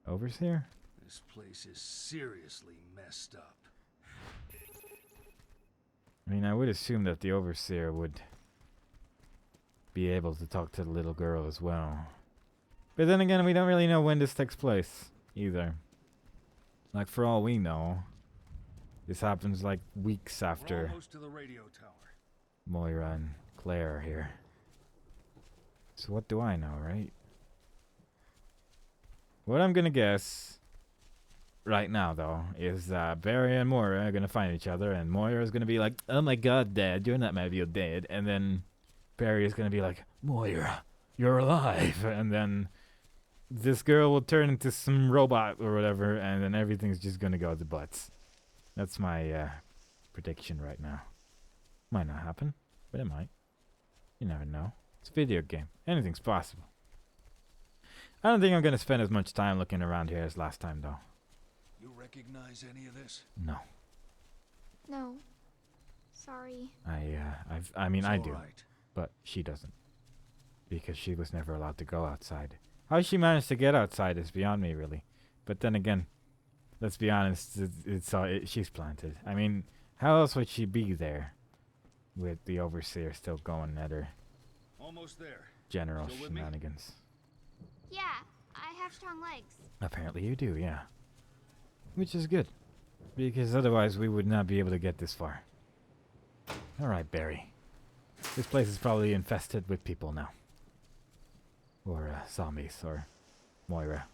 Overseer? This place is seriously messed up. I mean, I would assume that the Overseer would be able to talk to the little girl as well. But then again, we don't really know when this takes place, either. Like, for all we know, this happens like weeks We're after almost to the radio tower. Moira and Claire are here. So what do I know, right? What I'm gonna guess right now, though, is that Barry and Moira are gonna find each other, and Moira is gonna be like, "Oh my God, Dad, you're not my real dad," and then Barry is gonna be like, "Moira, you're alive," and then this girl will turn into some robot or whatever, and then everything's just gonna go to butts. That's my prediction right now. Might not happen, but it might. You never know. It's a video game. Anything's possible. I don't think I'm gonna spend as much time looking around here as last time, though. You recognize any of this? No. No. Sorry. I mean, It's I all do, right. but she doesn't. Because she was never allowed to go outside. How she managed to get outside is beyond me, really. But then again, let's be honest, she's planted. I mean, how else would she be there with the Overseer still going at her Almost there. general Still with me? shenanigans? Yeah, I have strong legs. Apparently you do, yeah. Which is good. Because otherwise we would not be able to get this far. Alright, Barry. This place is probably infested with people now. Or zombies, or Moira.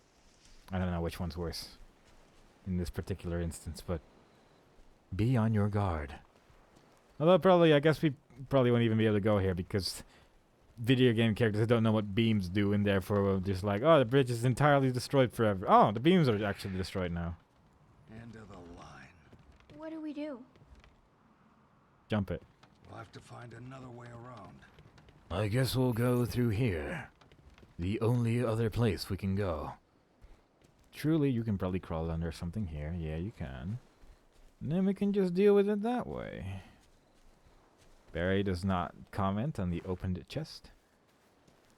I don't know which one's worse in this particular instance, but be on your guard. Although probably, I guess we probably won't even be able to go here because video game characters don't know what beams do, and therefore we're just like, oh, the bridge is entirely destroyed forever. Oh, the beams are actually destroyed now. End of the line. What do we do? Jump it. We'll have to find another way around. I guess we'll go through here. The only other place we can go. Truly, you can probably crawl under something here. Yeah, you can. And then we can just deal with it that way. Barry does not comment on the opened chest.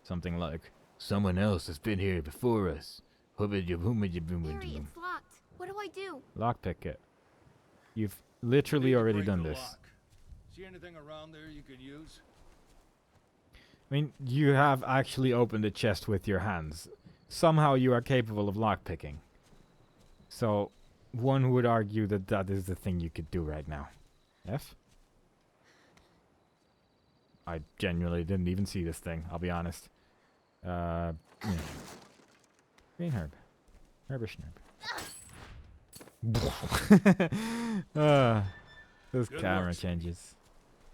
Something like, someone else has been here before us. Harry, it's locked. What do I do? Lockpick it. You've literally already Break done the this. lock. See anything around there you can use? I mean, you have actually opened the chest with your hands. Somehow you are capable of lockpicking. So, one would argue that that is the thing you could do right now. F? I genuinely didn't even see this thing, I'll be honest. Yeah. Green herb. Herbish herb. Those Good camera works. changes.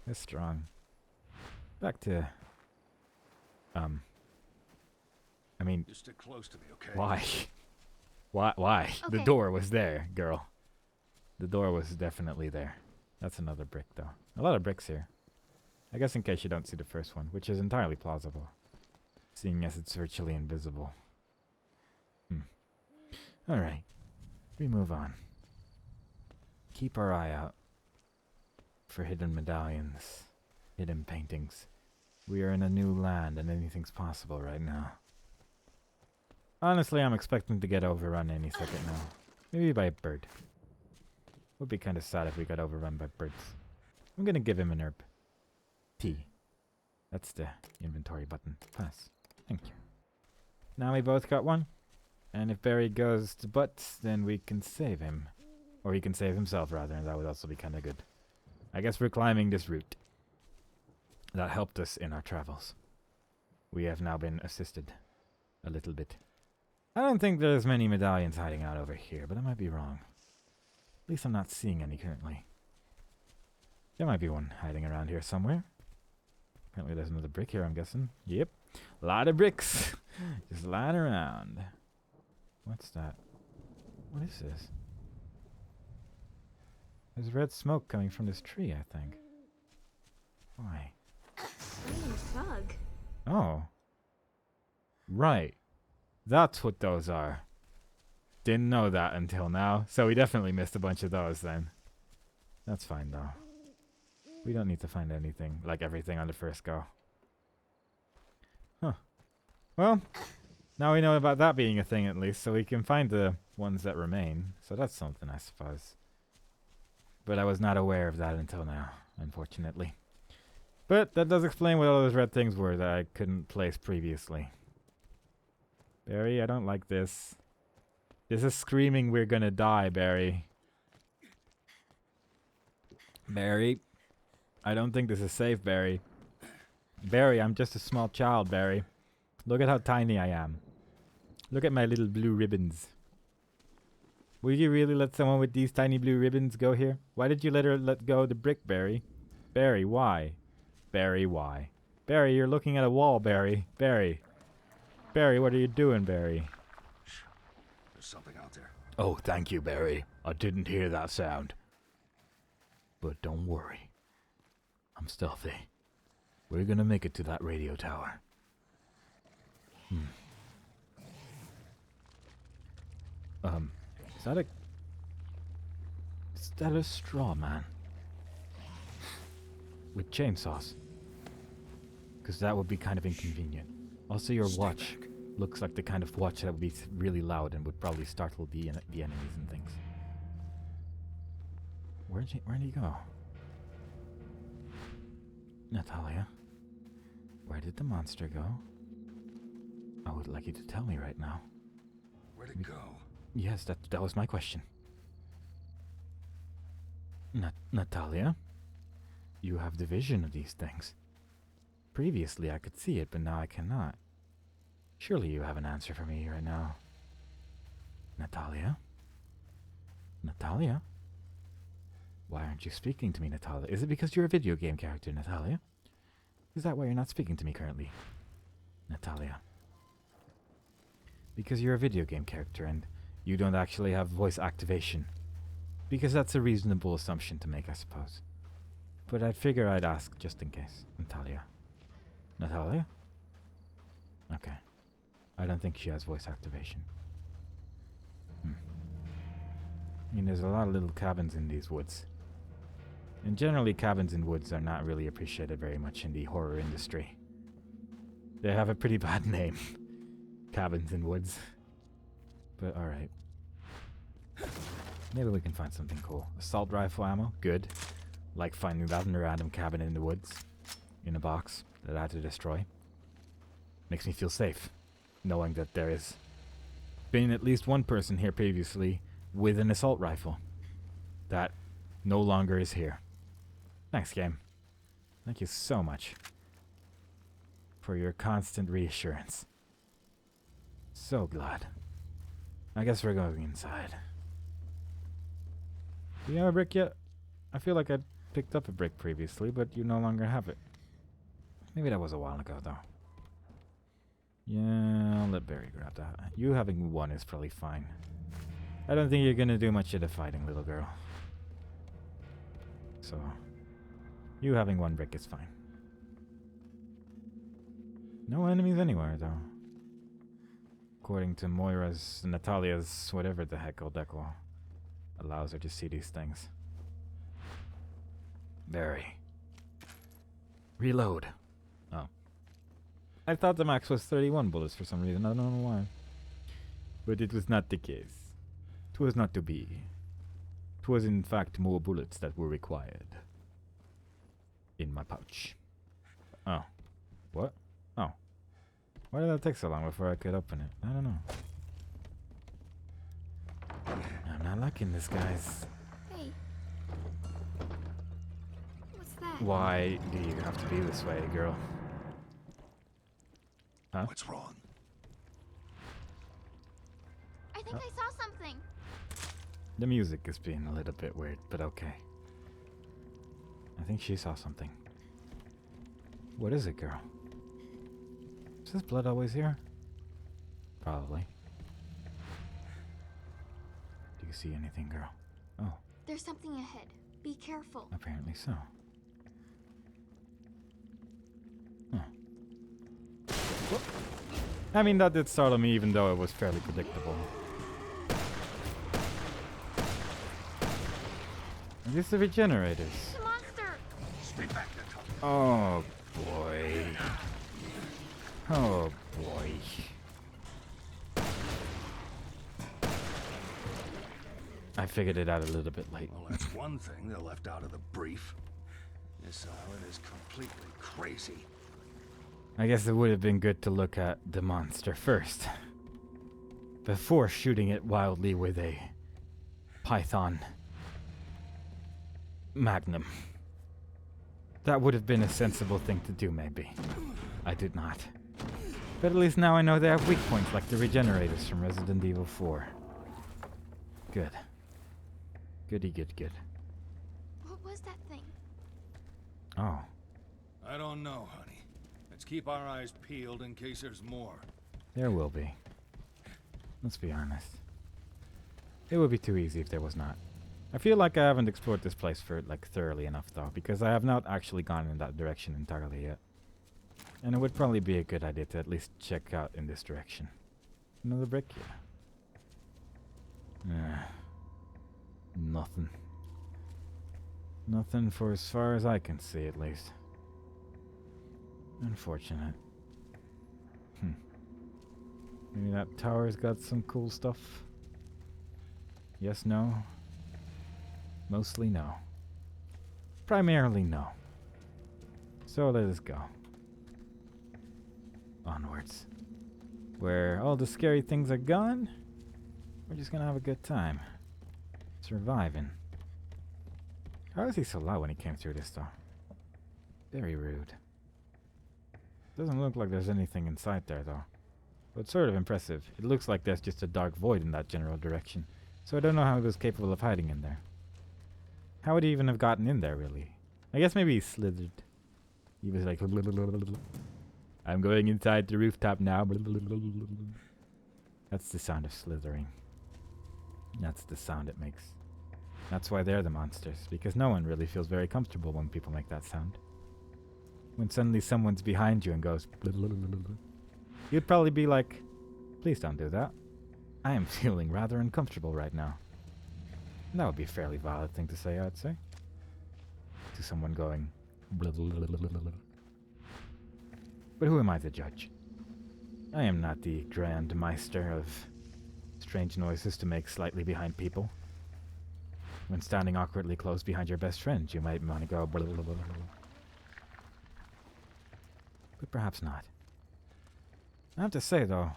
They're strong. Back to... I mean, You stick close to me, okay? why? Why? The Okay. door was there, girl. The door was definitely there. That's another brick, though. A lot of bricks here. I guess in case you don't see the first one, which is entirely plausible, seeing as it's virtually invisible. Alright. We move on. Keep our eye out for hidden medallions, hidden paintings. We are in a new land and anything's possible right now. Honestly, I'm expecting to get overrun any second now. Maybe by a bird. Would be kind of sad if we got overrun by birds. I'm gonna give him an herb. T. That's the inventory button. Pass. Thank you. Now we both got one. And if Barry goes to butts, then we can save him. Or he can save himself, rather, and that would also be kind of good. I guess we're climbing this route. That helped us in our travels. We have now been assisted. A little bit. I don't think there's many medallions hiding out over here, but I might be wrong. At least I'm not seeing any currently. There might be one hiding around here somewhere. Apparently there's another brick here, I'm guessing. Yep. A lot of bricks. Just lying around. What's that? What is this? There's red smoke coming from this tree, I think. Why? Strange bug. Oh. Right. That's what those are. Didn't know that until now. So we definitely missed a bunch of those then. That's fine though. We don't need to find anything, like everything on the first go. Huh. Well, Now we know about that being a thing at least, so we can find the ones that remain. So that's something, I suppose. But I was not aware of that until now, unfortunately. But that does explain what all those red things were that I couldn't place previously. Barry, I don't like this. This is screaming we're gonna die, Barry. Barry. I don't think this is safe, Barry. Barry, I'm just a small child, Barry. Look at how tiny I am. Look at my little blue ribbons. Will you really let someone with these tiny blue ribbons go here? Why did you let her let go of the brick, Barry? Barry, why? Barry, why? Barry, you're looking at a wall, Barry. Barry. Barry, what are you doing, Barry? Shh. There's something out there. Oh, thank you, Barry. I didn't hear that sound. But don't worry. I'm stealthy. We're gonna make it to that radio tower. Is that a straw man? With chainsaws? Because that would be kind of inconvenient. Also, your watch looks like the kind of watch that would be really loud and would probably startle the enemies and things. Where'd he go? Natalia? Where did the monster go? I would like you to tell me right now. Where'd it go? Yes, that was my question. Natalia? You have the vision of these things. Previously I could see it, but now I cannot. Surely you have an answer for me right now. Natalia? Natalia? Why aren't you speaking to me, Natalia? Is it because you're a video game character, Natalia? Is that why you're not speaking to me currently? Natalia. Because you're a video game character and you don't actually have voice activation. Because that's a reasonable assumption to make, I suppose. But I'd figure I'd ask just in case. Natalia. Natalia? Okay. I don't think she has voice activation. I mean, there's a lot of little cabins in these woods. And generally cabins in woods are not really appreciated very much in the horror industry. They have a pretty bad name. Cabins in woods. But alright. Maybe we can find something cool. Assault rifle ammo, good. Like finding that in a random cabin in the woods. In a box that I had to destroy. Makes me feel safe. Knowing that there has been at least one person here previously with an assault rifle. That no longer is here. Thanks, game. Thank you so much. For your constant reassurance. So glad. I guess we're going inside. Do you have a brick yet? I feel like I picked up a brick previously, but you no longer have it. Maybe that was a while ago, though. Yeah, I'll let Barry grab that. You having one is probably fine. I don't think you're gonna do much of the fighting, little girl. So, you having one brick is fine. No enemies anywhere, though. According to Natalia's whatever the heck Deco allows her to see these things. Barry. Reload. Oh. I thought the max was 31 bullets for some reason. I don't know why. But it was not the case. 'Twas not to be. 'Twas in fact more bullets that were required. In my pouch. Oh. What? Oh. Why did that take so long before I could open it? I don't know. I'm not liking this, guys. Hey. What's that? Why do you have to be this way, girl? Huh? What's wrong? I think I saw something. The music is being a little bit weird, but okay. I think she saw something. What is it, girl? Is this blood always here? Probably. Do you see anything, girl? Oh, There's something ahead. Be careful. apparently so. Huh. Whoop. I mean, that did startle me, even though it was fairly predictable. Are these the regenerators? The monster! Stay back, Natalia. Oh boy. Oh boy. I figured it out a little bit late. Well, that's one thing they left out of the brief. This island is completely crazy. I guess it would have been good to look at the monster first. Before shooting it wildly with a Python Magnum. That would have been a sensible thing to do, maybe. I did not. But at least now I know they have weak points like the regenerators from Resident Evil 4. Good. Goody good good. What was that thing? Oh. I don't know, honey. Let's keep our eyes peeled in case there's more. There will be. Let's be honest. It would be too easy if there was not. I feel like I haven't explored this place for like thoroughly enough though, because I have not actually gone in that direction entirely yet. And it would probably be a good idea to at least check out in this direction. Another brick? Yeah. Nothing. Nothing for as far as I can see, at least. Unfortunate. Maybe that tower's got some cool stuff. Yes, no? Mostly no. Primarily no. So let us go. Onwards. Where all the scary things are gone, we're just gonna have a good time. Surviving. How is he so loud when he came through this door? Very rude. Doesn't look like there's anything inside there though. But it's sort of impressive. It looks like there's just a dark void in that general direction. So I don't know how he was capable of hiding in there. How would he even have gotten in there, really? I guess maybe he slithered. He was like, I'm going inside the rooftop now. That's the sound of slithering. That's the sound it makes. That's why they're the monsters, because no one really feels very comfortable when people make that sound. When suddenly someone's behind you and goes, you'd probably be like, please don't do that. I am feeling rather uncomfortable right now. And that would be a fairly valid thing to say, I'd say. To someone going, but who am I to judge? I am not the Grand Meister of strange noises to make slightly behind people. When standing awkwardly close behind your best friend, you might want to go but perhaps not. I have to say, though,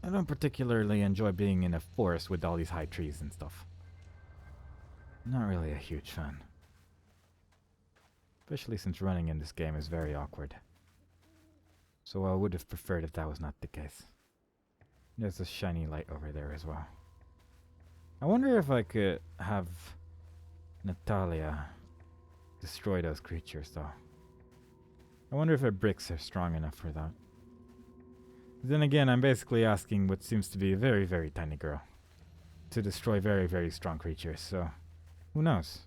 I don't particularly enjoy being in a forest with all these high trees and stuff. Not really a huge fan. Especially since running in this game is very awkward. So I would have preferred if that was not the case. There's a shiny light over there as well. I wonder if I could have Natalia destroy those creatures, though. I wonder if her bricks are strong enough for that. Then again, I'm basically asking what seems to be a very, very tiny girl to destroy very, very strong creatures, so who knows?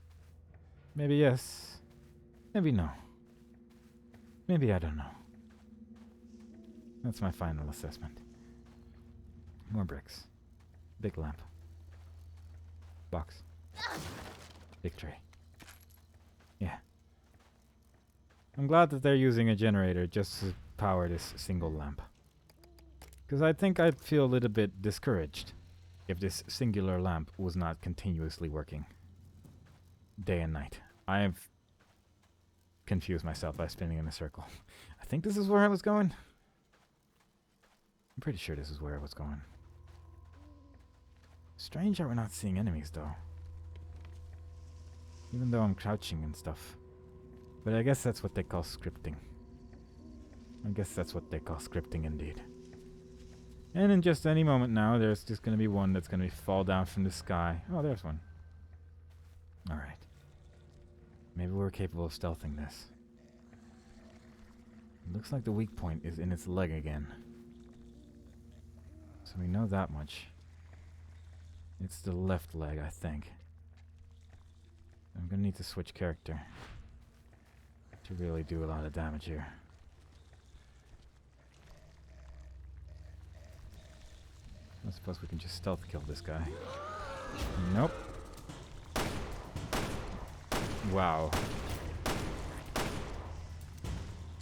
Maybe yes, maybe no. Maybe I don't know. That's my final assessment. More bricks. Big lamp. Box. Big tree. Yeah. I'm glad that they're using a generator just to power this single lamp. Because I think I'd feel a little bit discouraged if this singular lamp was not continuously working. Day and night. I have confused myself by spinning in a circle. I think this is where I was going. I'm pretty sure this is where I was going. Strange how we're not seeing enemies, though. Even though I'm crouching and stuff. But I guess that's what they call scripting. I guess that's what they call scripting, indeed. And in just any moment now, there's just going to be one that's going to fall down from the sky. Oh, there's one. Alright. Maybe we're capable of stealthing this. It looks like the weak point is in its leg again. So we know that much. It's the left leg, I think. I'm going to need to switch character to really do a lot of damage here. I suppose we can just stealth kill this guy. Nope. Wow.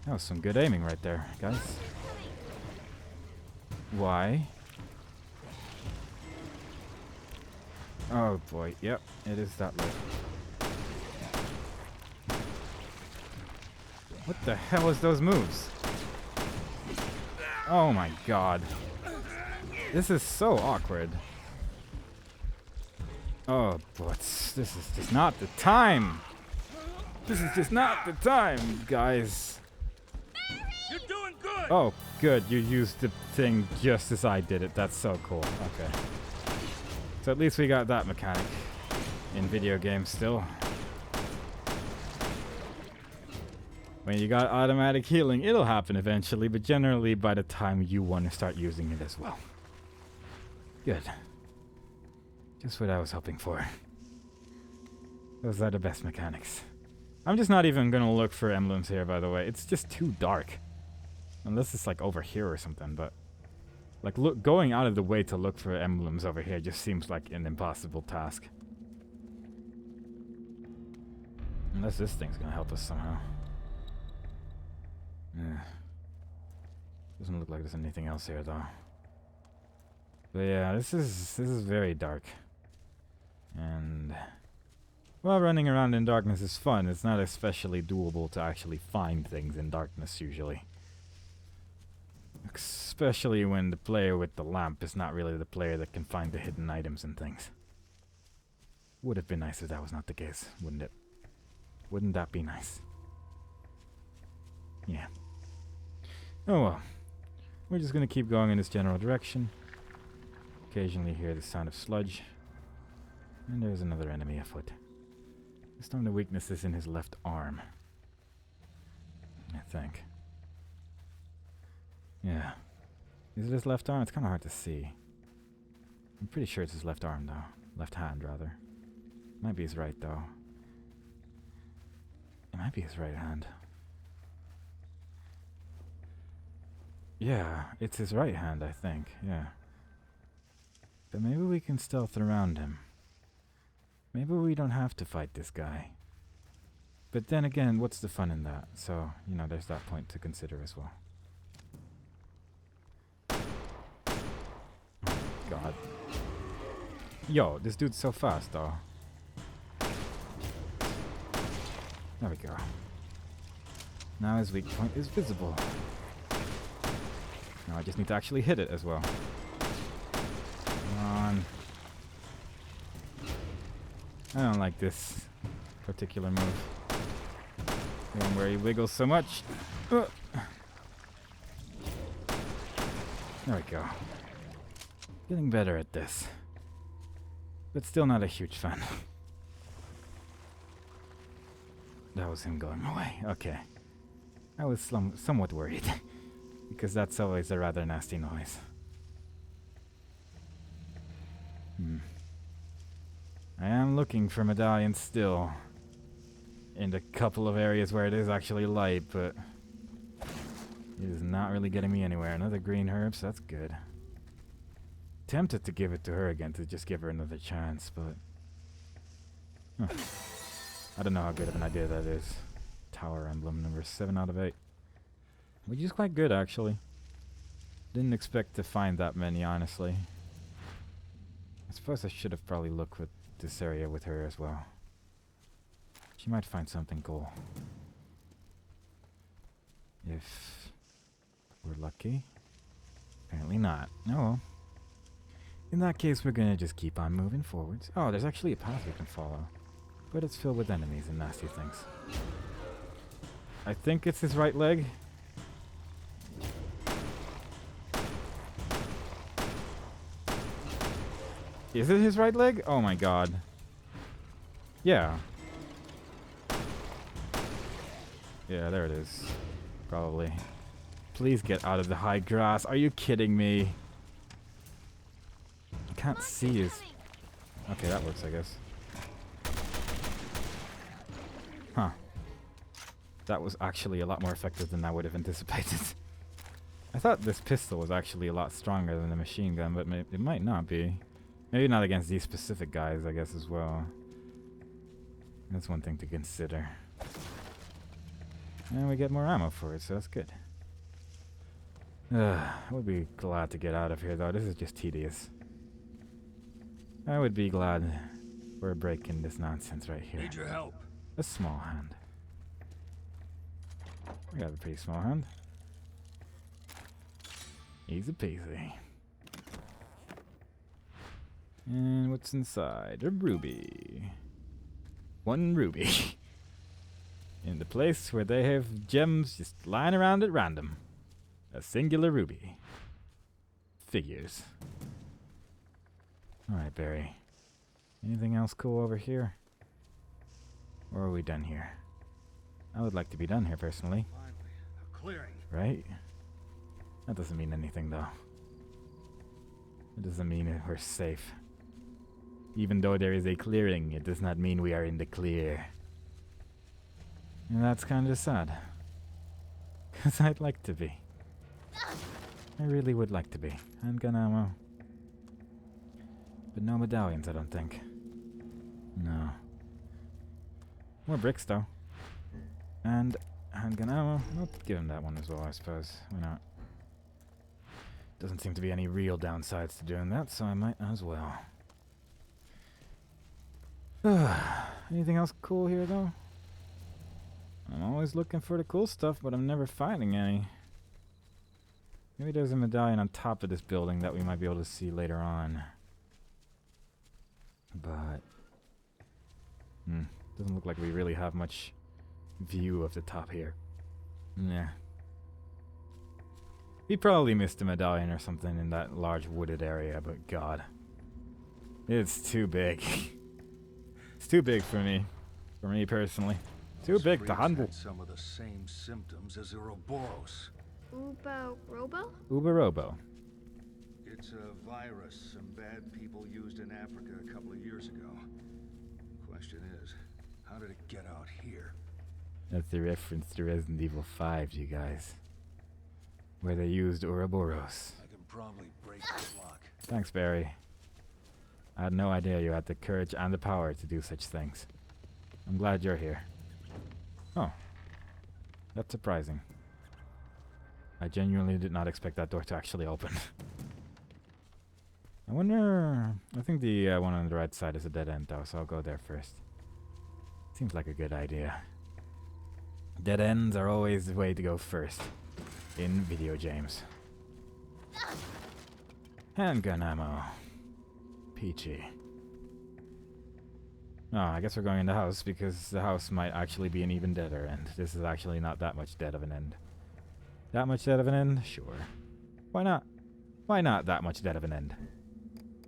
That was some good aiming right there, guys. Why? Oh boy, yep, it is that late. What the hell is those moves? Oh my god. This is so awkward. Oh, but this is just not the time. This is just not the time, guys. You're doing good! Oh, good. You used the thing just as I did it. That's so cool. Okay. So at least we got that mechanic in video games still. When you got automatic healing, it'll happen eventually, but generally by the time you want to start using it as well. Good. Just what I was hoping for. Those are the best mechanics. I'm just not even gonna look for emblems here, by the way. It's just too dark. Unless it's like over here or something, but like going out of the way to look for emblems over here just seems like an impossible task. Unless this thing's gonna help us somehow. Yeah. Doesn't look like there's anything else here though. But yeah, this is very dark. And while running around in darkness is fun, it's not especially doable to actually find things in darkness usually. Especially when the player with the lamp is not really the player that can find the hidden items and things. Would have been nice if that was not the case, wouldn't it? Wouldn't that be nice? Yeah. Oh well. We're just gonna keep going in this general direction. Occasionally hear the sound of sludge. And there's another enemy afoot. This time the weakness is in his left arm. I think. Yeah. Is it his left arm? It's kind of hard to see. I'm pretty sure it's his left arm though. Left hand rather. Might be his right though. It might be his right hand. Yeah, it's his right hand, I think. Yeah. But maybe we can stealth around him. Maybe we don't have to fight this guy. But then again, what's the fun in that? So, you know, there's that point to consider as well. Oh, God. Yo, this dude's so fast, though. There we go. Now his weak point is visible. Now I just need to actually hit it as well. Come on. I don't like this particular move. The one where he wiggles so much. There we go. Getting better at this. But still not a huge fan. That was him going away. Okay. I was somewhat worried. Because that's always a rather nasty noise. I am looking for medallions still. In the couple of areas where it is actually light, but it is not really getting me anywhere. Another green herbs, that's good. Tempted to give it to her again to just give her another chance, but I don't know how good of an idea that is. Tower emblem number 7 out of 8. Which is quite good actually. Didn't expect to find that many, honestly. I suppose I should have probably looked with this area with her as well. She might find something cool. If we're lucky. Apparently not. Oh well. In that case, we're gonna just keep on moving forwards. Oh, there's actually a path we can follow. But it's filled with enemies and nasty things. I think it's his right leg. Is it his right leg? Oh my god. Yeah. Yeah, there it is. Probably. Please get out of the high grass. Are you kidding me? I can't see his... Okay, that works, I guess. Huh. That was actually a lot more effective than I would have anticipated. I thought this pistol was actually a lot stronger than the machine gun, but it might not be. Maybe not against these specific guys, I guess, as well. That's one thing to consider. And we get more ammo for it, so that's good. I would be glad to get out of here, though. This is just tedious. I would be glad for a break in this nonsense right here. Need your help. A small hand. I got a pretty small hand. Easy peasy. And what's inside? A ruby. One ruby. In the place where they have gems just lying around at random. A singular ruby. Figures. Alright, Barry. Anything else cool over here? Or are we done here? I would like to be done here personally. Finally, a clearing. Right? That doesn't mean anything though. It doesn't mean we're safe. Even though there is a clearing, it does not mean we are in the clear. And that's kind of sad. Because I'd like to be. I really would like to be. Handgun ammo. But no medallions, I don't think. No. More bricks, though. And handgun ammo. I'll give him that one as well, I suppose. Why not? Doesn't seem to be any real downsides to doing that, so I might as well. Anything else cool here, though? I'm always looking for the cool stuff, but I'm never finding any. Maybe there's a medallion on top of this building that we might be able to see later on. But doesn't look like we really have much view of the top here. Yeah. We probably missed a medallion or something in that large wooded area, but God. It's too big. It's too big for me. For me personally. Too big to Freaks handle. had some of the same symptoms as Ouroboros. Ubo-robo? Uberobo. It's a virus some bad people used in Africa a couple of years ago. Question is, how did it get out here? That's the reference to Resident Evil 5, you guys. Where they used Ouroboros. I can probably break the lock. Thanks, Barry. I had no idea you had the courage and the power to do such things. I'm glad you're here. Oh. That's surprising. I genuinely did not expect that door to actually open. I wonder... I think the one on the right side is a dead end though, so I'll go there first. Seems like a good idea. Dead ends are always the way to go first. In video games. Handgun ammo. Peachy. Oh, I guess we're going in the house because the house might actually be an even deader end. This is actually not that much dead of an end. That much dead of an end? Sure. Why not? Why not that much dead of an end?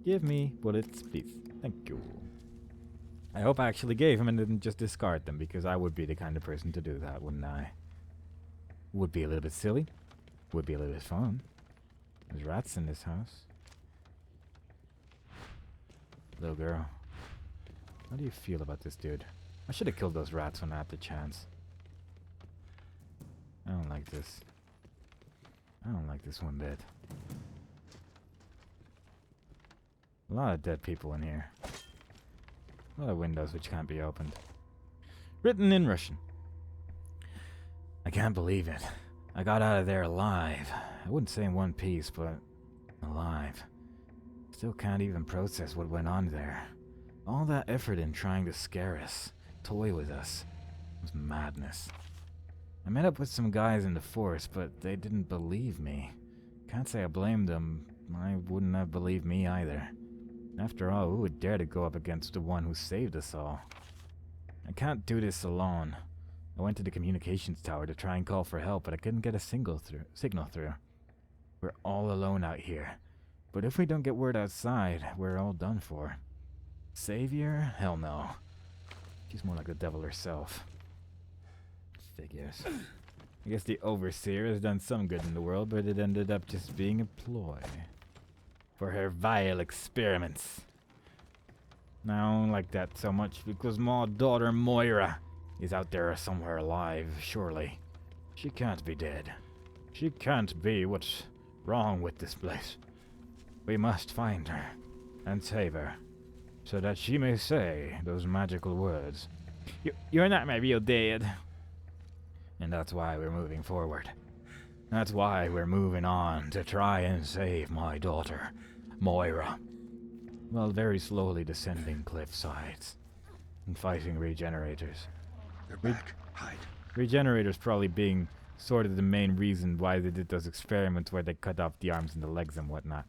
Give me bullets, please. Thank you. I hope I actually gave him and didn't just discard them, because I would be the kind of person to do that, wouldn't I? Would be a little bit silly. Would be a little bit fun. There's rats in this house. Little girl. How do you feel about this dude? I should have killed those rats when I had the chance. I don't like this. I don't like this one bit. A lot of dead people in here. A lot of windows which can't be opened. Written in Russian. I can't believe it. I got out of there alive. I wouldn't say in one piece, but alive. Still can't even process what went on there. All that effort in trying to scare us, toy with us, was madness. I met up with some guys in the force, but they didn't believe me. Can't say I blamed them. I wouldn't have believed me either. After all, who would dare to go up against the one who saved us all? I can't do this alone. I went to the communications tower to try and call for help, but I couldn't get a signal through. We're all alone out here. But if we don't get word outside, we're all done for. Savior? Hell no. She's more like the devil herself. Figures. I guess the Overseer has done some good in the world, but it ended up just being a ploy. For her vile experiments. Now, I don't like that so much because my daughter Moira is out there somewhere alive, surely. She can't be dead. She can't be. What's wrong with this place? We must find her and save her so that she may say those magical words. You're not my real dad. And that's why we're moving forward. That's why we're moving on to try and save my daughter, Moira. well, very slowly descending cliff sides and fighting regenerators. They're back. Hide. Regenerators probably being sort of the main reason why they did those experiments where they cut off the arms and the legs and whatnot.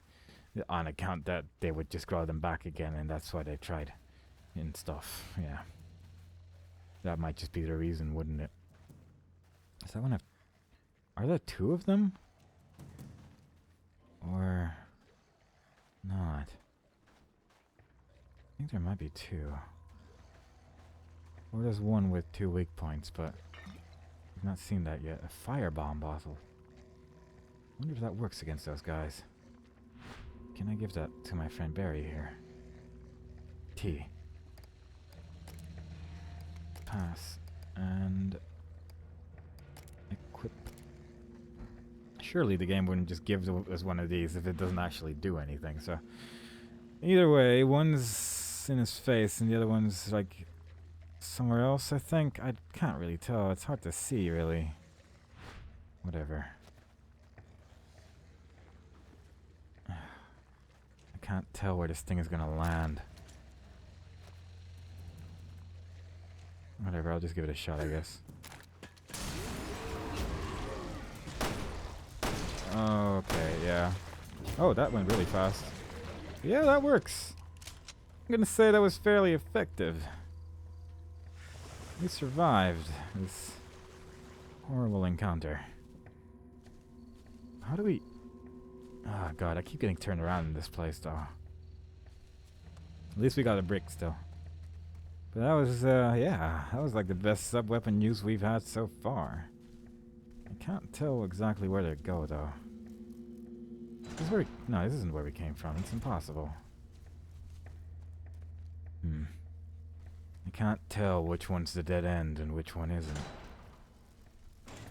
On account that they would just grow them back again, and that's why they tried and stuff. Yeah. That might just be the reason, wouldn't it? Is that one of... Are there two of them? Or... not? I think there might be two. Or there's one with 2 weak points, but I've not seen that yet. A firebomb bottle. Wonder if that works against those guys. Can I give that to my friend Barry here? T. Pass. And... equip. Surely the game wouldn't just give us one of these if it doesn't actually do anything, so... Either way, one's in his face and the other one's, like, somewhere else, I think. I can't really tell. It's hard to see, really. Whatever. I can't tell where this thing is gonna land. Whatever, I'll just give it a shot, I guess. Okay, yeah. Oh, that went really fast. Yeah, that works. I'm gonna say that was fairly effective. We survived this horrible encounter. How do we... Oh god, I keep getting turned around in this place though. At least we got a brick still. But that was, yeah, that was like the best sub-weapon use we've had so far. I can't tell exactly where to go though. This is where no, this isn't where we came from. It's impossible. I can't tell which one's the dead end and which one isn't.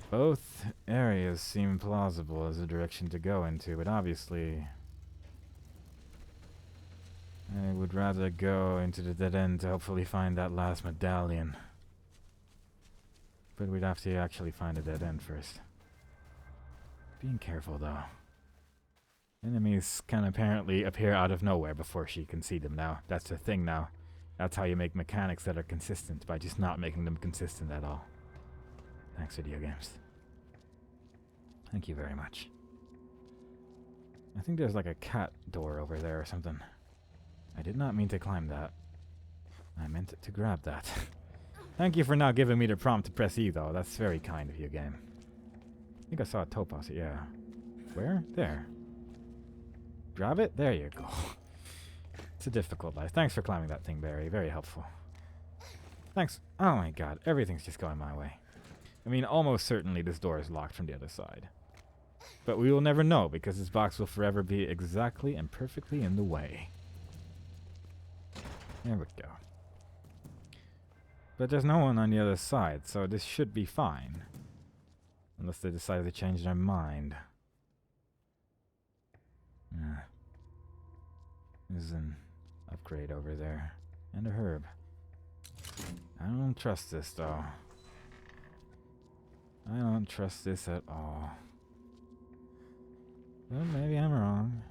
Both areas seem plausible as a direction to go into, but obviously I would rather go into the dead end to hopefully find that last medallion. But we'd have to actually find a dead end first. Being careful though. Enemies can apparently appear out of nowhere before she can see them now. That's the thing now. That's how you make mechanics that are consistent, by just not making them consistent at all. Thanks, video games. Thank you very much. I think there's like a cat door over there or something. I did not mean to climb that. I meant to grab that. Thank you for now giving me the prompt to press E though. That's very kind of you, game. I think I saw a topaz, yeah. Where? There. Grab it? There you go. It's a difficult life. Thanks for climbing that thing, Barry. Very helpful. Thanks. Oh my god, everything's just going my way. I mean, almost certainly this door is locked from the other side. But we will never know, because this box will forever be exactly and perfectly in the way. There we go. But there's no one on the other side, so this should be fine. Unless they decide to change their mind. There's an upgrade over there. And a herb. I don't trust this, though. I don't trust this at all. Well, maybe I'm wrong.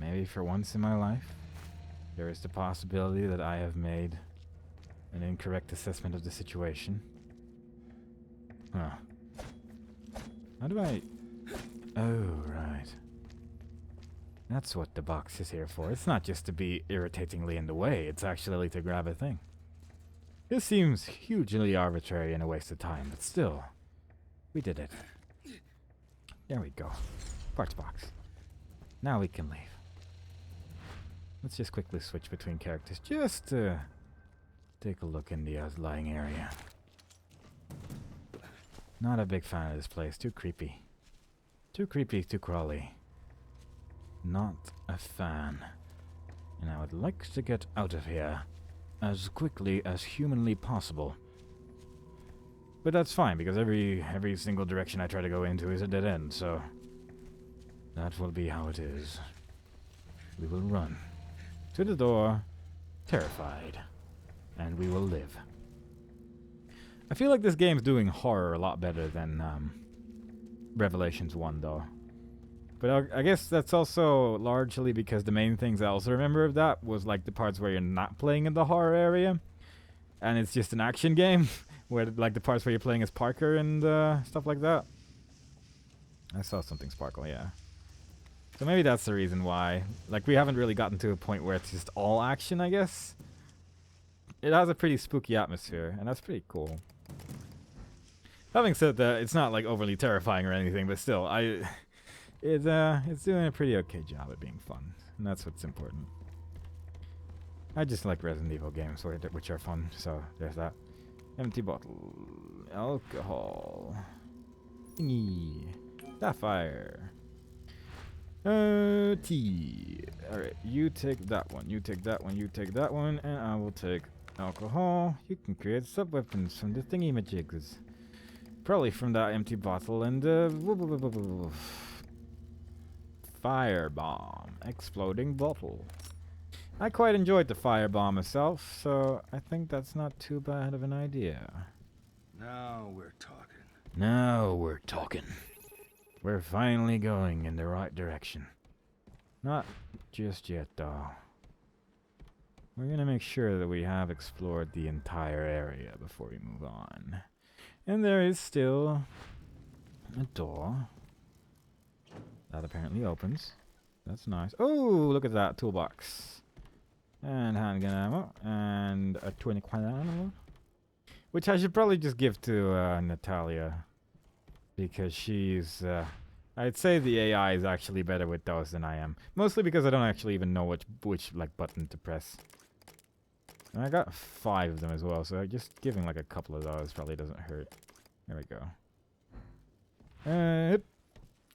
Maybe for once in my life, there is the possibility that I have made an incorrect assessment of the situation. Huh. How do I... Oh, right. That's what the box is here for. It's not just to be irritatingly in the way, it's actually to grab a thing. This seems hugely arbitrary and a waste of time, but still, we did it. There we go. Parts box. Now we can leave. Let's just quickly switch between characters, just to take a look in the outlying area. Not a big fan of this place. Too creepy. Too creepy, too crawly. Not a fan. And I would like to get out of here as quickly as humanly possible. But that's fine, because every single direction I try to go into is a dead end, so that will be how it is. We will run to the door, terrified, and we will live. I feel like this game's doing horror a lot better than Revelations 1, though. But I guess that's also largely because the main things I also remember of that was like the parts where you're not playing in the horror area, and it's just an action game, where like the parts where you're playing as Parker and stuff like that. I saw something sparkle, yeah. So maybe that's the reason why. Like, we haven't really gotten to a point where it's just all action, I guess. It has a pretty spooky atmosphere, and that's pretty cool. Having said that, it's not like overly terrifying or anything, but still, it's doing a pretty okay job at being fun, and that's what's important. I just like Resident Evil games, which are fun, so there's that. Empty bottle. Alcohol. Thingy. Sapphire. Tea. Alright, you take that one, you take that one, you take that one, and I will take alcohol. You can create sub-weapons from the thingy-majigs. Probably from that empty bottle and firebomb. Exploding bottle. I quite enjoyed the firebomb myself, so I think that's not too bad of an idea. Now we're talking. Now we're talking. We're finally going in the right direction. Not just yet, though. We're gonna make sure that we have explored the entire area before we move on. And there is still a door. That apparently opens. That's nice. Oh, look at that toolbox. And handgun ammo. And a 20 ammo. Which I should probably just give to Natalia. Because she's... I'd say the AI is actually better with those than I am. Mostly because I don't actually even know which like button to press. And I got 5 of them as well, so just giving like a couple of those probably doesn't hurt. There we go.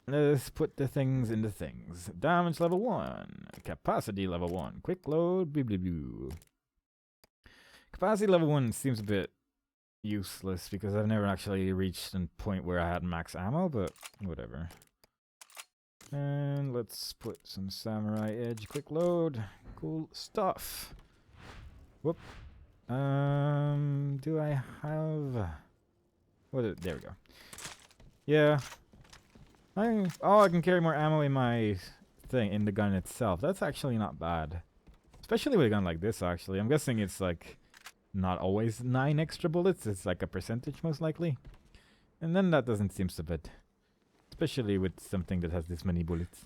Let's put the things into things. Damage level 1. Capacity level 1. Quick load. Blah, blah, blah. Capacity level 1 seems a bit useless because I've never actually reached a point where I had max ammo, but whatever. And let's put some samurai edge. Quick load. Cool stuff. Whoop. Do I have... there we go. Yeah. I can carry more ammo in my thing, in the gun itself. That's actually not bad. Especially with a gun like this, actually. I'm guessing it's like not always 9 extra bullets. It's like a percentage, most likely. And then that doesn't seem so bad. Especially with something that has this many bullets.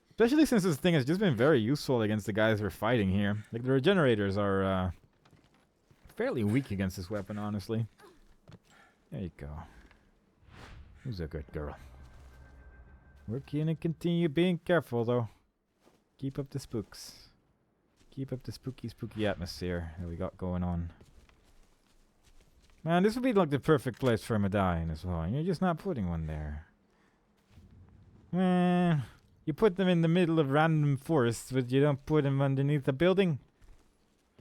Especially since this thing has just been very useful against the guys we're fighting here. Like, the regenerators are fairly weak against this weapon, honestly. There you go. Who's a good girl? We're gonna continue being careful, though. Keep up the spooks. Keep up the spooky atmosphere that we got going on. Man, this would be like the perfect place for a medallion as well. And you're just not putting one there. Man, you put them in the middle of random forests, but you don't put them underneath a building?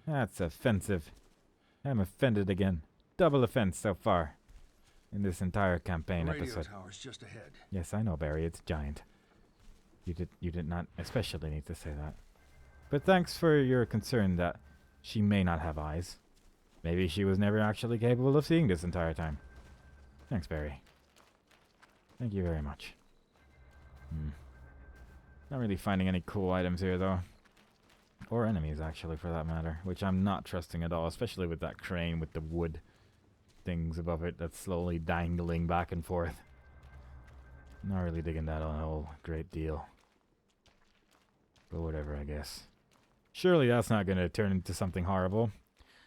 That's offensive. I'm offended again. Double offense so far. In this entire campaign Radio episode. tower's just ahead. Yes, I know, Barry. It's giant. You did not especially need to say that. But thanks for your concern that she may not have eyes. Maybe she was never actually capable of seeing this entire time. Thanks, Barry. Thank you very much. Not really finding any cool items here, though. Or enemies, actually, for that matter. Which I'm not trusting at all, especially with that crane with the wood things above it that's slowly dangling back and forth. Not really digging that a whole great deal. But whatever, I guess. Surely that's not going to turn into something horrible.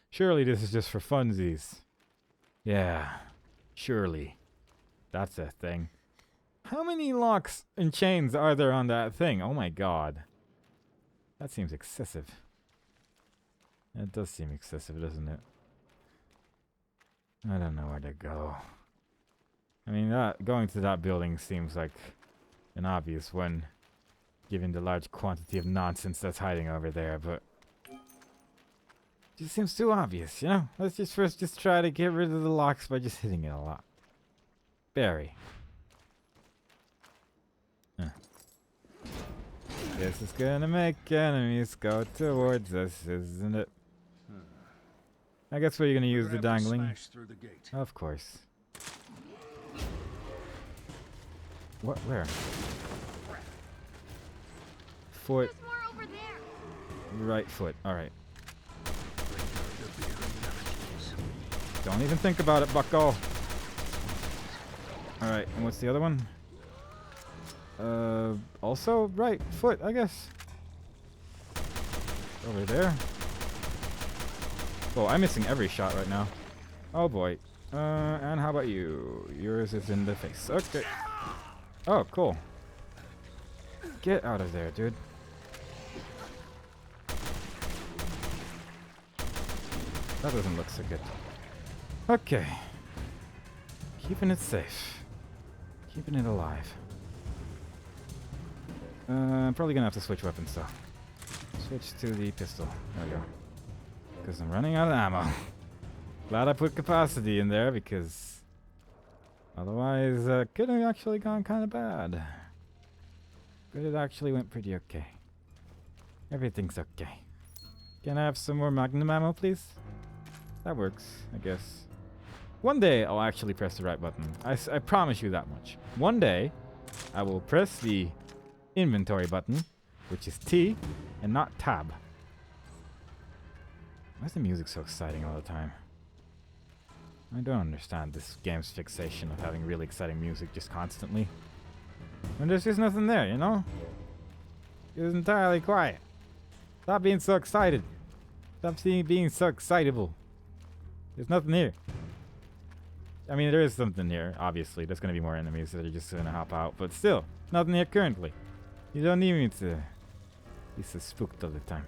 Surely this is just for funsies. Yeah, surely. That's a thing. How many locks and chains are there on that thing? Oh my god. That seems excessive. It does seem excessive, doesn't it? I don't know where to go. I mean, going to that building seems like an obvious one, given the large quantity of nonsense that's hiding over there, but it just seems too obvious, you know? Let's just first just try to get rid of the locks by just hitting it a lot. Barry. This is gonna make enemies go towards us, isn't it? I guess where you're gonna use the dangling. Smash through the gate. Of course. What? Where? foot, There's more over there. right foot. Alright. Don't even think about it, bucko. Alright, and what's the other one? Also right foot, I guess. Over there. Oh, I'm missing every shot right now. Oh boy. And how about you? Yours is in the face. Okay. Oh, cool. Get out of there, dude. That doesn't look so good. Okay. Keeping it safe. Keeping it alive. I'm probably gonna have to switch weapons though. Switch to the pistol. There we go. Because I'm running out of ammo. Glad I put capacity in there because otherwise could have actually gone kind of bad. But it actually went pretty okay. Everything's okay. Can I have some more magnum ammo, please? That works, I guess. One day I'll actually press the right button. I promise you that much. One day I will press the inventory button, which is T, and not tab. Why is the music so exciting all the time? I don't understand this game's fixation of having really exciting music just constantly. When there's just nothing there, you know? It was entirely quiet. Stop being so excited. Stop being so excitable. There's nothing here. I mean, there is something here, obviously. There's going to be more enemies that are just going to hop out. But still, nothing here currently. You don't need me to be so spooked all the time.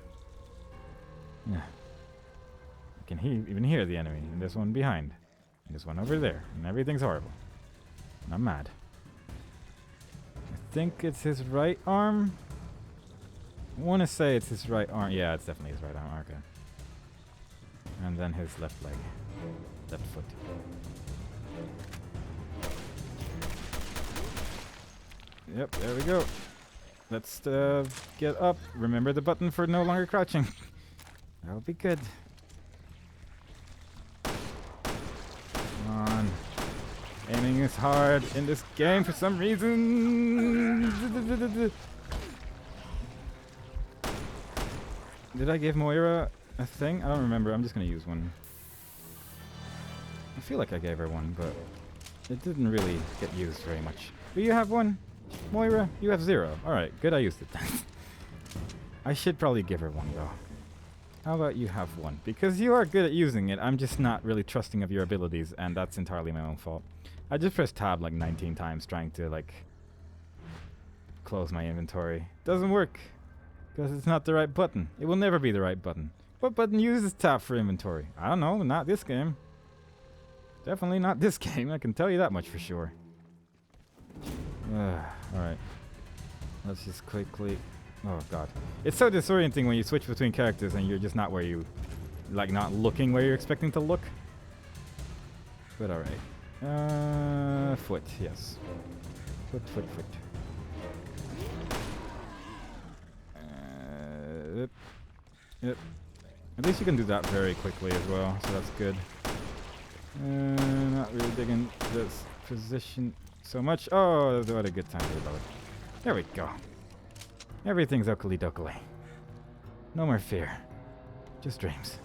Yeah. I can even hear the enemy. And there's one behind. And there's one over there. And everything's horrible. And I'm mad. I think it's his right arm. I want to say it's his right arm. Yeah, it's definitely his right arm. Okay. And then his left leg. Left foot. Yep, there we go. Let's get up. Remember the button for no longer crouching. That'll be good. Come on. Aiming is hard in this game for some reason. Did I give Moira a thing? I don't remember. I'm just gonna use one. I feel like I gave her one, but it didn't really get used very much. Do you have one? Moira, you have 0. Alright, good I used it then. I should probably give her one though. How about you have one? Because you are good at using it, I'm just not really trusting of your abilities, and that's entirely my own fault. I just pressed tab like 19 times trying to like close my inventory. Doesn't work. Because it's not the right button. It will never be the right button. What button uses tab for inventory? I don't know, not this game. Definitely not this game, I can tell you that much for sure. Alright. Let's just quickly... Oh god. It's so disorienting when you switch between characters and you're just not where you... Like, not looking where you're expecting to look. But alright. Foot, yes. Foot. Yep. At least you can do that very quickly as well, so that's good. Not really digging this position so much. Oh, what a good time to reload. There we go. Everything's oakley dokley. No more fear. Just dreams.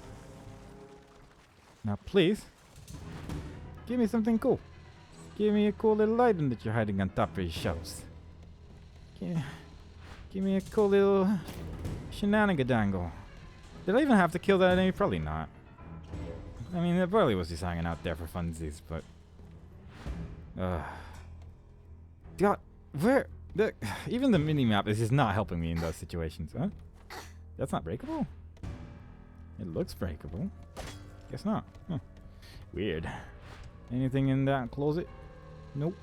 Now please, give me something cool. Give me a cool little item that you're hiding on top of your shelves. Give me a cool little shenanigadangle. Did I even have to kill that enemy? Probably not. I mean, it probably was just hanging out there for funsies, but... God, where... even the mini-map is just not helping me in those situations, huh? That's not breakable? It looks breakable. Guess not. Huh. Weird. Anything in that closet? Nope.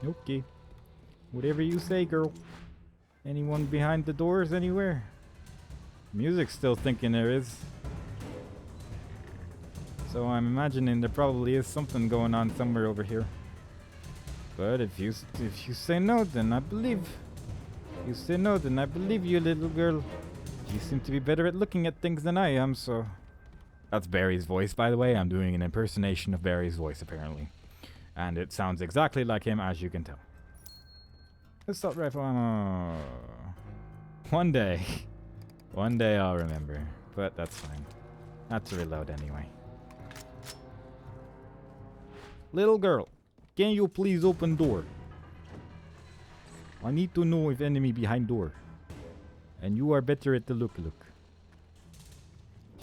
Okay. Whatever you say, girl. Anyone behind the doors anywhere? Music's still thinking there is. So I'm imagining there probably is something going on somewhere over here. But if you say no, then I believe. If you say no, then I believe you, little girl. You seem to be better at looking at things than I am, so... That's Barry's voice, by the way. I'm doing an impersonation of Barry's voice, apparently. And it sounds exactly like him, as you can tell. Assault rifle ammo. One day. One day I'll remember. But that's fine. Not to reload anyway. Little girl, can you please open door? I need to know if enemy behind door. And you are better at the look.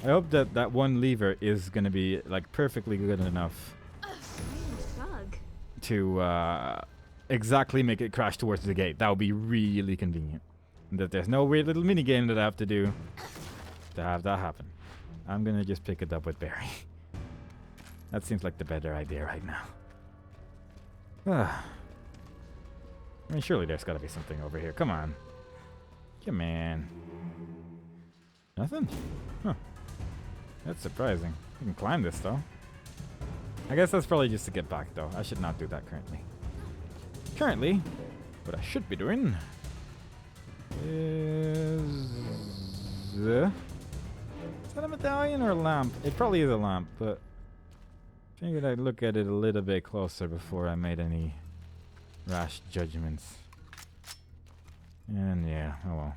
I hope that that one lever is gonna be like perfectly good enough to exactly make it crash towards the gate. That would be really convenient. And that there's no weird little mini game that I have to do to have that happen. I'm gonna just pick it up with Barry. That seems like the better idea right now. I mean, surely there's gotta be something over here. Come on. Come on. Nothing? Huh. That's surprising. You can climb this, though. I guess that's probably just to get back, though. I should not do that currently. Currently, what I should be doing is... Is that a medallion or a lamp? It probably is a lamp, but... figured I'd look at it a little bit closer before I made any rash judgments. And yeah, oh well.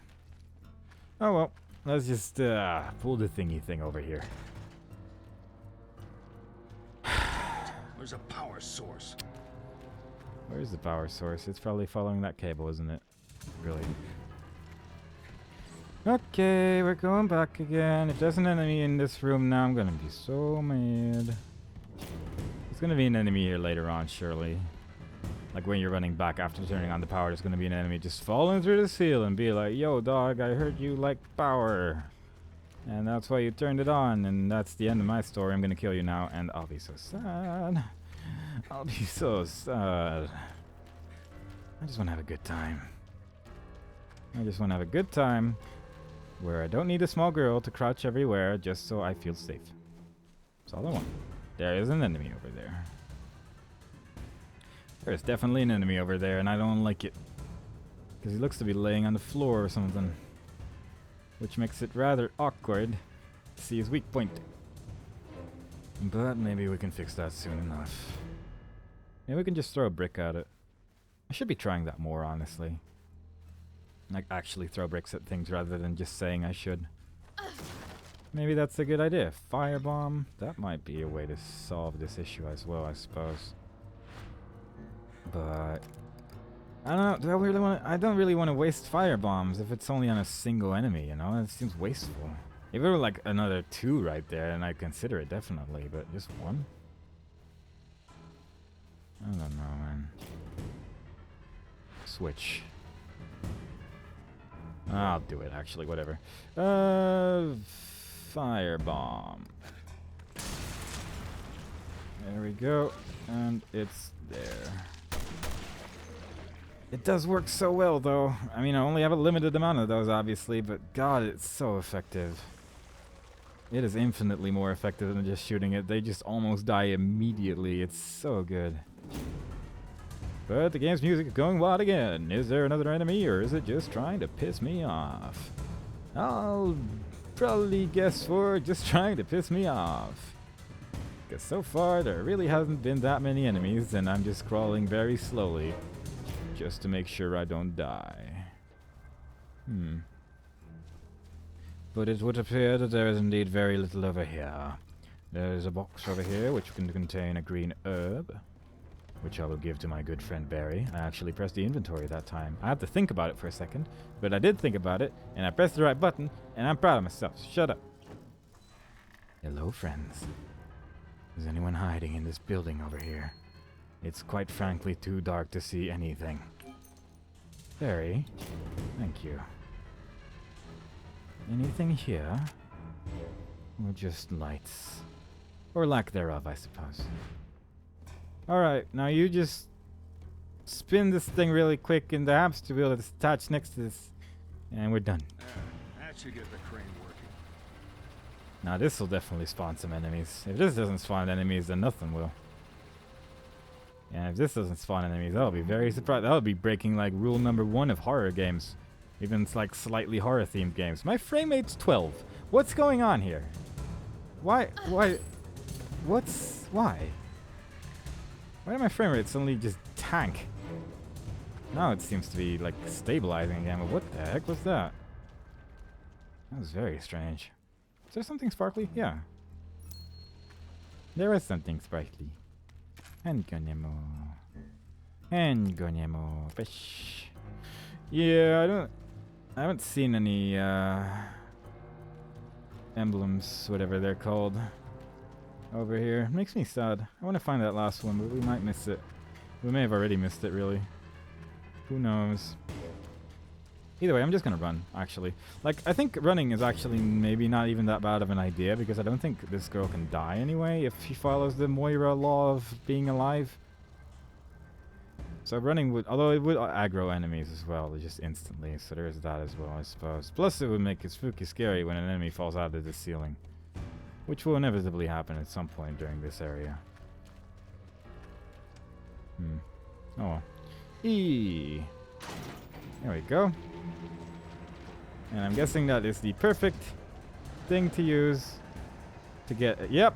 Oh well, let's just pull the thingy thing over here. There's a power source. Where's the power source? It's probably following that cable, isn't it? Brilliant. Okay, we're going back again. If there's an enemy in this room now, I'm gonna be so mad. There's gonna be an enemy here later on, surely. Like when you're running back after turning on the power, there's gonna be an enemy just falling through the ceiling and be like, yo dog, I heard you like power. And that's why you turned it on, and that's the end of my story. I'm gonna kill you now, and I'll be so sad. I'll be so sad. I just wanna have a good time. I just wanna have a good time where I don't need a small girl to crouch everywhere just so I feel safe. That's all I want. There is an enemy over there. There's definitely an enemy over there, and I don't like it. Because he looks to be laying on the floor or something. Which makes it rather awkward to see his weak point. But maybe we can fix that soon enough. Maybe we can just throw a brick at it. I should be trying that more, honestly. Like, actually throw bricks at things rather than just saying I should. Maybe that's a good idea. Firebomb. That might be a way to solve this issue as well, I suppose. But I don't know. I don't really want to waste fire bombs if it's only on a single enemy, you know? It seems wasteful. If it were like another 2 right there, then I'd consider it definitely, but just 1? I don't know, man. Switch. I'll do it, actually, whatever. Firebomb. There we go. And it's there. It does work so well, though. I mean, I only have a limited amount of those, obviously, but God, it's so effective. It is infinitely more effective than just shooting it. They just almost die immediately. It's so good. But the game's music is going wild again. Is there another enemy, or is it just trying to piss me off? I'll probably guess for just trying to piss me off. Because so far, there really hasn't been that many enemies, and I'm just crawling very slowly. Just to make sure I don't die. But it would appear that there is indeed very little over here. There is a box over here which can contain a green herb, which I will give to my good friend Barry. I actually pressed the inventory that time. I had to think about it for a second, but I did think about it, and I pressed the right button, and I'm proud of myself. Shut up. Hello, friends. Is anyone hiding in this building over here? It's quite frankly too dark to see anything. Barry, thank you. Anything here? Or just lights? Or lack thereof, I suppose. Alright, now you just spin this thing really quick in the apps to be able to attach next to this. And we're done. That should get the crane working. Now this will definitely spawn some enemies. If this doesn't spawn enemies, then nothing will. And if this doesn't spawn enemies, I'll be very surprised. That'll be breaking like rule number 1 of horror games. Even like slightly horror themed games. My frame rate's 12. What's going on here? Why? Why did my frame rate suddenly just tank? Now it seems to be like stabilizing again, but what the heck was that? That was very strange. Is there something sparkly? Yeah. There was something sparkly. Engonemo. Engonemo. Fish. Yeah, I haven't seen any emblems, whatever they're called, over here. Makes me sad. I want to find that last one, but we might miss it. We may have already missed it, really. Who knows? Either way, I'm just gonna run, actually. Like, I think running is actually maybe not even that bad of an idea, because I don't think this girl can die anyway if she follows the Moira law of being alive. So running would, although it would aggro enemies as well, just instantly, so there is that as well, I suppose. Plus it would make it spooky scary when an enemy falls out of the ceiling, which will inevitably happen at some point during this area. Oh well. There we go. And I'm guessing that is the perfect thing to use to get... Yep.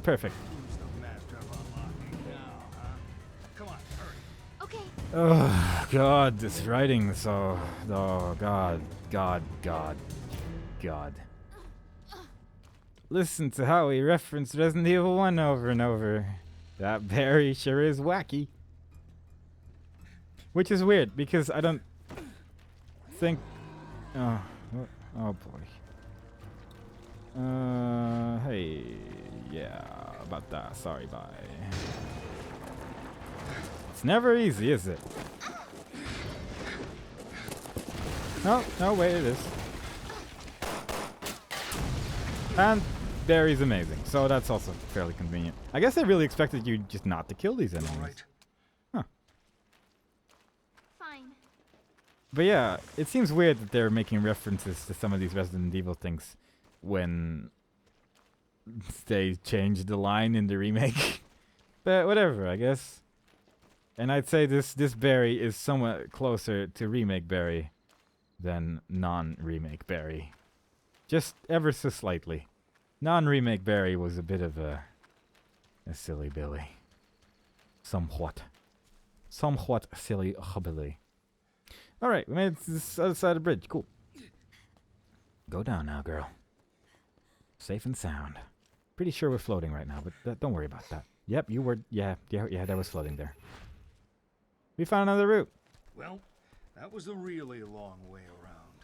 Perfect. Who's the master of unlocking now, huh? Come on, hurry. Okay. Oh, God, this writing so... Oh, God. Listen to how he referenced Resident Evil 1 over and over. That Barry sure is wacky. Which is weird, because I don't think... Oh, oh boy. Hey, yeah, about that. Sorry, bye. It's never easy, is it? No, wait, it is. And Barry's amazing, so that's also fairly convenient. I guess I really expected you just not to kill these enemies. All right. But yeah, it seems weird that they're making references to some of these Resident Evil things when they changed the line in the remake. But whatever, I guess. And I'd say this Barry is somewhat closer to remake Barry than non-remake Barry. Just ever so slightly. Non-remake Barry was a bit of a silly Billy. Somewhat silly Billy. Alright, we made it to this other side of the bridge. Cool. Go down now, girl. Safe and sound. Pretty sure we're floating right now, but don't worry about that. Yep, you were... Yeah, that was floating there. We found another route. Well, that was a really long way around.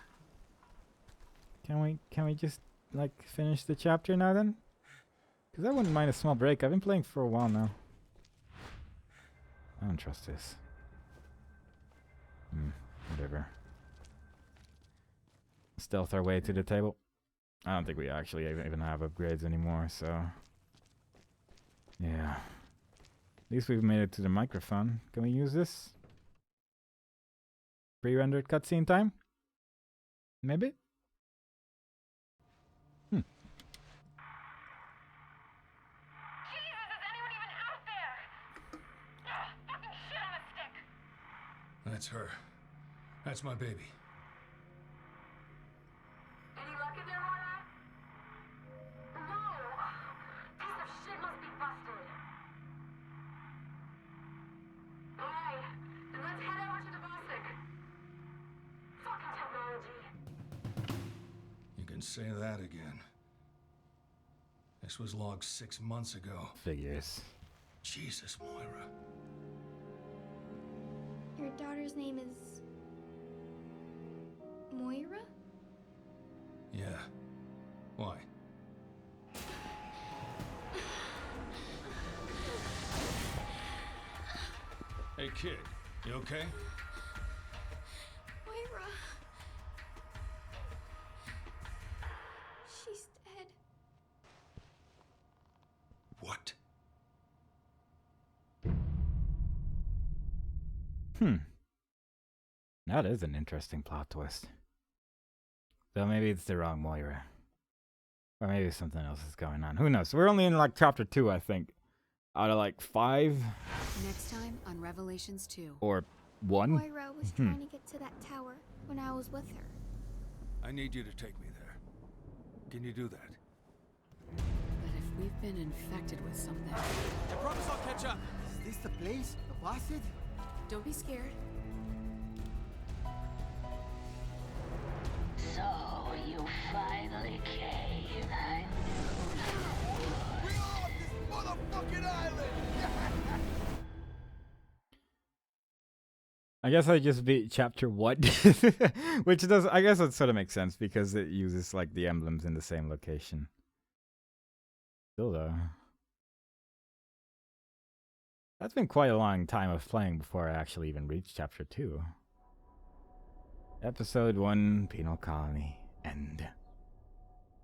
Can we just, like, finish the chapter now, then? Because I wouldn't mind a small break. I've been playing for a while now. I don't trust this. Whatever. Stealth our way to the table. I don't think we actually even have upgrades anymore, so... Yeah. At least we've made it to the microphone. Can we use this? Pre-rendered cutscene time? Maybe? Jesus, is anyone even out there? Ugh, fucking shit on a stick. That's her. That's my baby. Any luck in there, Moira? No. Piece of shit must be busted. Alright, then let's head over to the Bostic. Fucking technology. You can say that again. This was logged 6 months ago. Figures. Jesus, Moira. Your daughter's name is... Moira? Yeah. Why? Hey, kid. You okay? Moira. She's dead. What? That is an interesting plot twist. Though maybe it's the wrong Moira. Or maybe something else is going on. Who knows? We're only in like chapter 2, I think. Out of like 5. Next time on Revelations 2. Or 1. Moira was trying to get to that tower when I was with her. I need you to take me there. Can you do that? But if we've been infected with something... I promise I'll catch up. Is this the place? The Placid? Don't be scared. I guess I just beat chapter 1. Which does, I guess that sort of makes sense because it uses like the emblems in the same location. Still though. That's been quite a long time of playing before I actually even reached chapter 2. Episode 1, Penal Colony. End.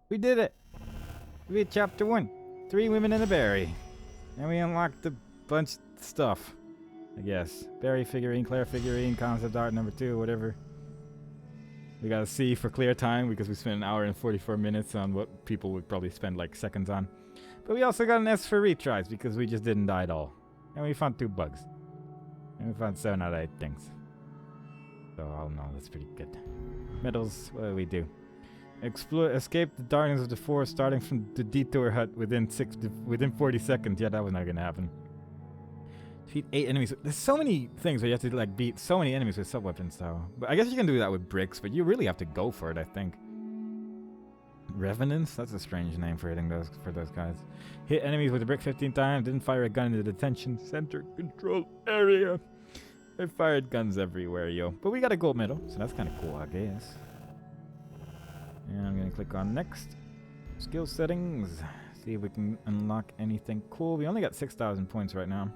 We did it! We beat chapter 1. 3 women and a berry. And we unlocked a bunch of stuff. I guess. Berry figurine, Claire figurine, concept art number 2, whatever. We got a C for clear time because we spent an hour and 44 minutes on what people would probably spend like seconds on. But we also got an S for retries because we just didn't die at all. And we found 2 bugs. And we found 7 out of 8 things. So all in all, that's pretty good. Medals, what do we do? Escape the darkness of the forest starting from the detour hut within 40 seconds. Yeah, that was not gonna happen. Defeat 8 enemies. There's so many things where you have to like beat so many enemies with sub-weapons though. But I guess you can do that with bricks, but you really have to go for it, I think. Revenants? That's a strange name for hitting those guys. Hit enemies with a brick 15 times, didn't fire a gun in the detention center control area. I fired guns everywhere, yo. But we got a gold medal, so that's kind of cool, I guess. And I'm gonna click on next. Skill settings. See if we can unlock anything cool. We only got 6,000 points right now.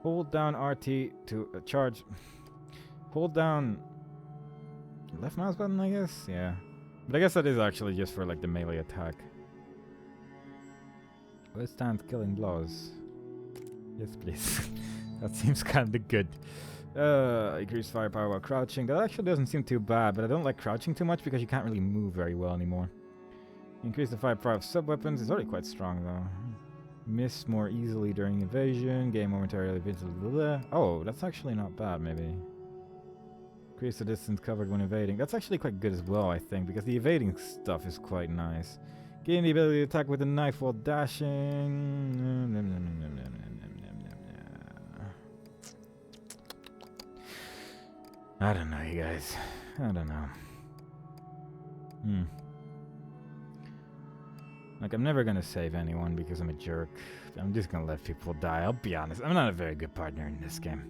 Hold down RT to charge. Hold down left mouse button, I guess. Yeah. But I guess that is actually just for like the melee attack. Withstand killing blows. Yes, please. That seems kind of good. Increase firepower while crouching. That actually doesn't seem too bad, but I don't like crouching too much because you can't really move very well anymore. Increase the firepower of sub-weapons. It's already quite strong though. Miss more easily during evasion. Gain momentarily invincible. Oh, that's actually not bad, maybe. Increase the distance covered when evading. That's actually quite good as well, I think, because the evading stuff is quite nice. Gain the ability to attack with a knife while dashing. I don't know, you guys. I don't know. Like, I'm never gonna save anyone because I'm a jerk. I'm just gonna let people die. I'll be honest. I'm not a very good partner in this game.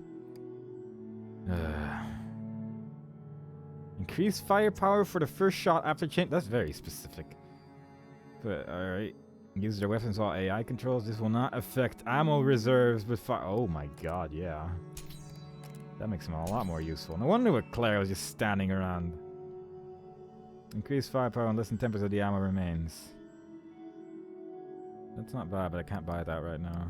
Increase firepower for the first shot after change. That's very specific. But, alright. Use their weapons while AI controls. This will not affect ammo reserves with fire. Oh my god, yeah. That makes them a lot more useful. No wonder what Claire was just standing around. Increase firepower and less than 10% of the ammo remains. That's not bad, but I can't buy that right now.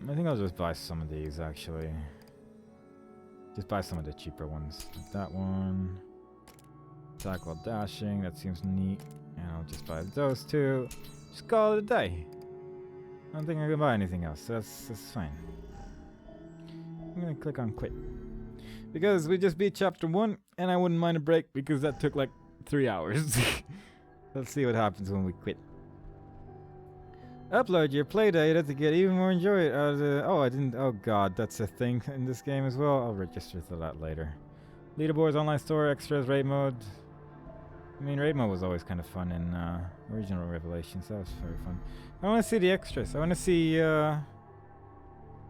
I think I'll just buy some of these, actually. Just buy some of the cheaper ones. That one. Attack while dashing. That seems neat. And I'll just buy those two. Just call it a day. I don't think I can buy anything else, so that's fine. I'm gonna click on quit. Because we just beat chapter 1, and I wouldn't mind a break because that took like 3 hours. Let's see what happens when we quit. Upload your play data to get even more enjoy. Oh, I didn't. Oh god, that's a thing in this game as well. I'll register to that later. Leaderboards, online store, extras, raid mode. I mean, raid mode was always kind of fun in Original Revelations. That was very fun. I want to see the extras. I want to see.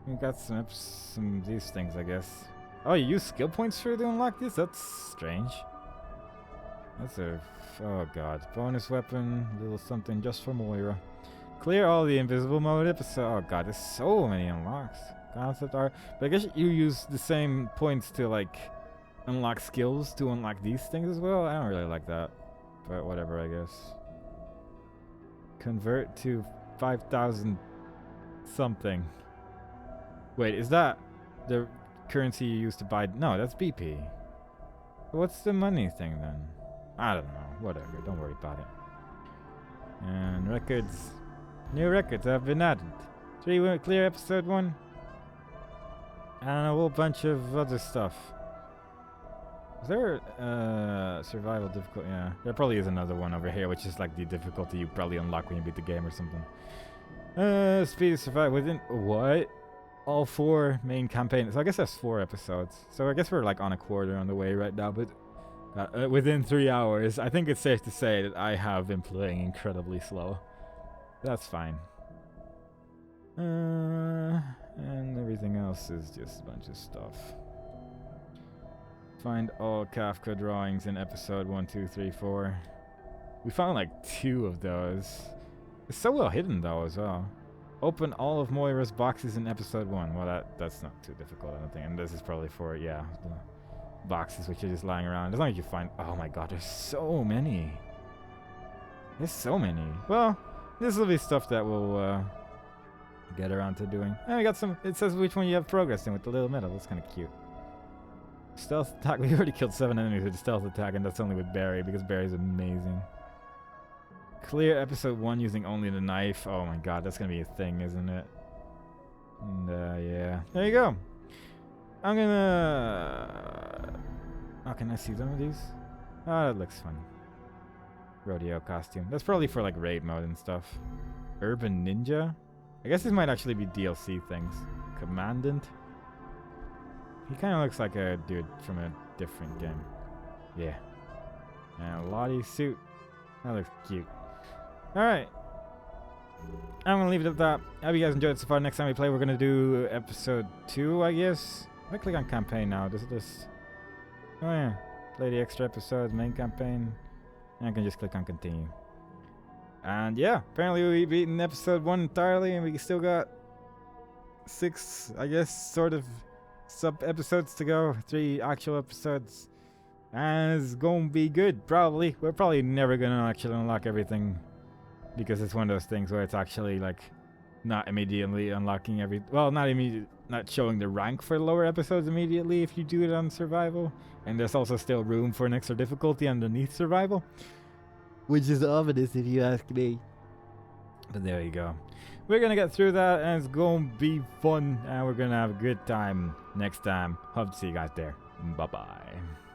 We got some of these things, I guess. Oh, you use skill points to unlock this? That's strange. That's a. Oh god, bonus weapon, little something just for Moira. Clear all the invisible mode episode. Oh god, there's so many unlocks. Concept art. But I guess you use the same points to like unlock skills to unlock these things as well. I don't really like that, but whatever, I guess. Convert to 5,000 something. Wait, is that the currency you use to buy? No, that's BP. What's the money thing then? I don't know. Whatever. Don't worry about it. And records. New records have been added. 3 clear episode 1. And a whole bunch of other stuff. Is there survival difficulty? Yeah. There probably is another one over here, which is like the difficulty you probably unlock when you beat the game or something. Speed of survival within what? All 4 main campaigns. So I guess that's 4 episodes. So I guess we're like on a quarter on the way right now, but within 3 hours, I think it's safe to say that I have been playing incredibly slow. That's fine. And everything else is just a bunch of stuff. Find all Kafka drawings in episode 1, 2, 3, 4. We found like 2 of those. It's so well hidden though as well. Open all of Moira's boxes in episode 1. Well, that's not too difficult, I don't think. And this is probably for, yeah, the boxes which are just lying around. As long as you find... Oh my god, there's so many. There's so many. Well, this will be stuff that we'll get around to doing. And we got some... It says which one you have progress in with the little medal. That's kind of cute. Stealth attack. We already killed 7 enemies with stealth attack, and that's only with Barry, because Barry's amazing. Clear episode 1 using only the knife. Oh my god, that's gonna be a thing, isn't it? And yeah. There you go. I'm gonna... Oh, can I see some of these? Oh, that looks fun. Rodeo costume. That's probably for like raid mode and stuff. Urban Ninja? I guess this might actually be DLC things. Commandant? He kind of looks like a dude from a different game. Yeah. And Lottie suit. That looks cute. Alright. I'm going to leave it at that. I hope you guys enjoyed it so far. Next time we play, we're going to do episode 2, I guess. If I click on campaign now, does this... Oh yeah. Play the extra episodes, main campaign. And I can just click on continue. And yeah, apparently we've beaten episode 1 entirely, and we still got 6, I guess, sort of sub-episodes to go. 3 actual episodes. And it's gonna be good, probably. We're probably never gonna actually unlock everything, because it's one of those things where it's actually like not immediately unlocking every... Well, not showing the rank for lower episodes immediately if you do it on survival. And there's also still room for an extra difficulty underneath survival, which is ominous if you ask me. But there you go. We're gonna get through that, and it's gonna be fun, and we're gonna have a good time next time. Hope to see you guys there. Bye bye.